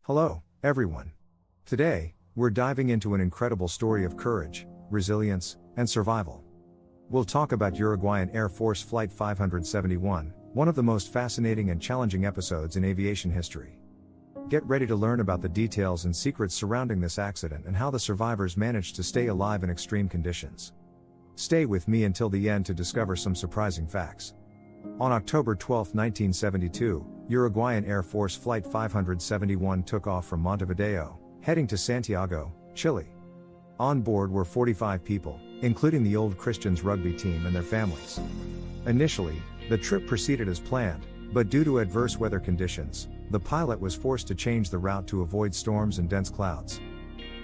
Hello, everyone. Today, we're diving into an incredible story of courage, resilience, and survival. We'll talk about Uruguayan Air Force Flight 571, one of the most fascinating and challenging episodes in aviation history. Get ready to learn about the details and secrets surrounding this accident and how the survivors managed to stay alive in extreme conditions. Stay with me until the end to discover some surprising facts. On October 12, 1972, Uruguayan Air Force Flight 571 took off from Montevideo, heading to Santiago, Chile. On board were 45 people, including the Old Christians rugby team and their families. Initially, the trip proceeded as planned, but due to adverse weather conditions, the pilot was forced to change the route to avoid storms and dense clouds.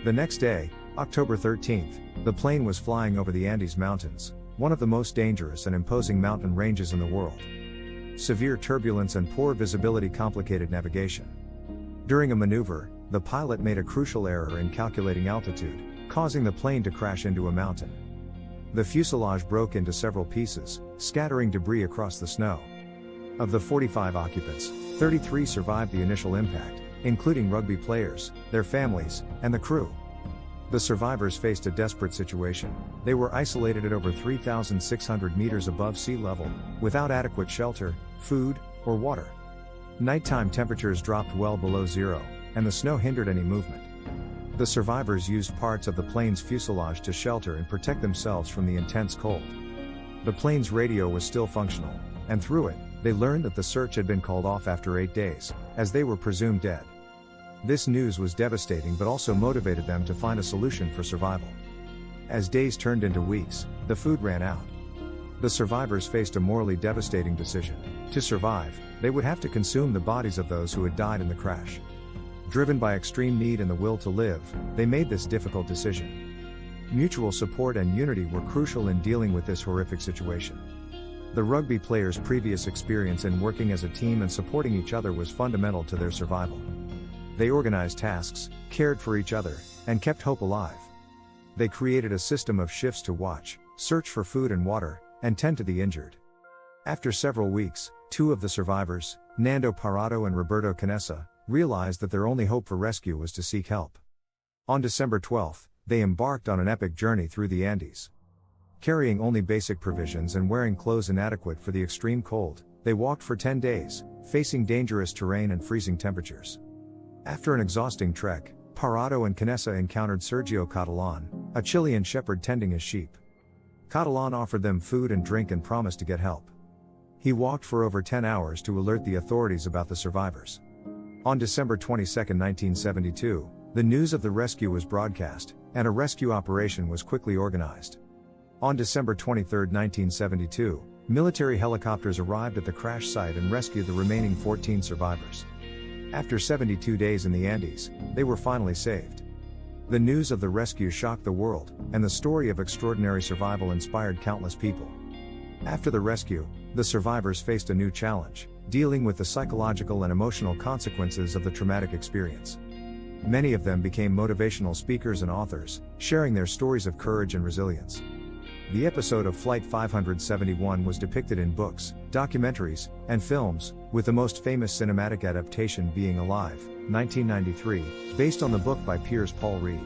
The next day, October 13th, the plane was flying over the Andes Mountains, one of the most dangerous and imposing mountain ranges in the world. Severe turbulence and poor visibility complicated navigation. During a maneuver, the pilot made a crucial error in calculating altitude, causing the plane to crash into a mountain. The fuselage broke into several pieces, scattering debris across the snow. Of the 45 occupants, 33 survived the initial impact, including rugby players, their families, and the crew. The survivors faced a desperate situation. They were isolated at over 3,600 meters above sea level, without adequate shelter, food, or water. Nighttime temperatures dropped well below zero, and the snow hindered any movement. The survivors used parts of the plane's fuselage to shelter and protect themselves from the intense cold. The plane's radio was still functional, and through it, they learned that the search had been called off after 8 days, as they were presumed dead. This news was devastating but also motivated them to find a solution for survival. As days turned into weeks, the food ran out. The survivors faced a morally devastating decision. To survive, they would have to consume the bodies of those who had died in the crash. Driven by extreme need and the will to live, they made this difficult decision. Mutual support and unity were crucial in dealing with this horrific situation. The rugby players' previous experience in working as a team and supporting each other was fundamental to their survival. They organized tasks, cared for each other, and kept hope alive. They created a system of shifts to watch, search for food and water, and tend to the injured. After several weeks, two of the survivors, Nando Parado and Roberto Canessa, realized that their only hope for rescue was to seek help. On December 12, they embarked on an epic journey through the Andes. Carrying only basic provisions and wearing clothes inadequate for the extreme cold, they walked for 10 days, facing dangerous terrain and freezing temperatures. After an exhausting trek, Parado and Canessa encountered Sergio Catalan, a Chilean shepherd tending his sheep. Catalan offered them food and drink and promised to get help. He walked for over 10 hours to alert the authorities about the survivors. On December 22, 1972, the news of the rescue was broadcast, and a rescue operation was quickly organized. On December 23, 1972, military helicopters arrived at the crash site and rescued the remaining 14 survivors. After 72 days in the Andes, they were finally saved. The news of the rescue shocked the world, and the story of extraordinary survival inspired countless people. After the rescue, the survivors faced a new challenge, dealing with the psychological and emotional consequences of the traumatic experience. Many of them became motivational speakers and authors, sharing their stories of courage and resilience. The episode of Flight 571 was depicted in books, documentaries, and films, with the most famous cinematic adaptation being Alive, 1993, based on the book by Piers Paul Reed.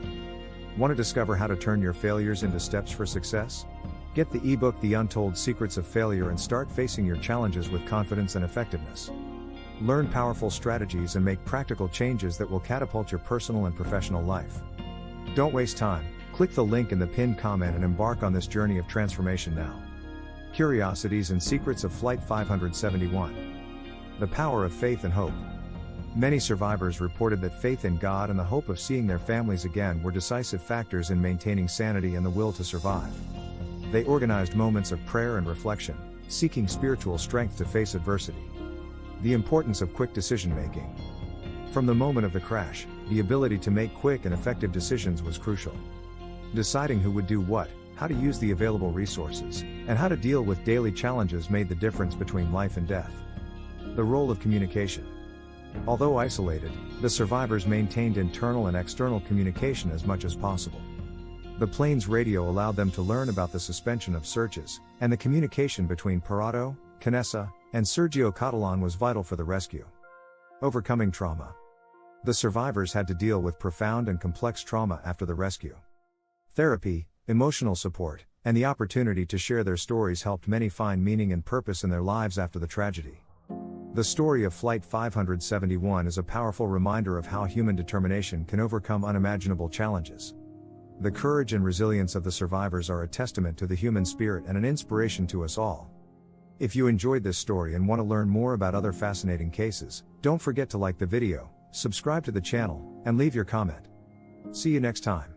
Want to discover how to turn your failures into steps for success? Get the ebook The Untold Secrets of Failure and start facing your challenges with confidence and effectiveness. Learn powerful strategies and make practical changes that will catapult your personal and professional life. Don't waste time. Click the link in the pinned comment and embark on this journey of transformation now. Curiosities and Secrets of Flight 571. The Power of Faith and Hope. Many survivors reported that faith in God and the hope of seeing their families again were decisive factors in maintaining sanity and the will to survive. They organized moments of prayer and reflection, seeking spiritual strength to face adversity. The importance of quick decision-making. From the moment of the crash, the ability to make quick and effective decisions was crucial. Deciding who would do what, how to use the available resources, and how to deal with daily challenges made the difference between life and death. The role of communication. Although isolated, the survivors maintained internal and external communication as much as possible. The plane's radio allowed them to learn about the suspension of searches, and the communication between Parado, Canessa, and Sergio Catalan was vital for the rescue. Overcoming trauma. The survivors had to deal with profound and complex trauma after the rescue. Therapy, emotional support, and the opportunity to share their stories helped many find meaning and purpose in their lives after the tragedy. The story of Flight 571 is a powerful reminder of how human determination can overcome unimaginable challenges. The courage and resilience of the survivors are a testament to the human spirit and an inspiration to us all. If you enjoyed this story and want to learn more about other fascinating cases, don't forget to like the video, subscribe to the channel, and leave your comment. See you next time.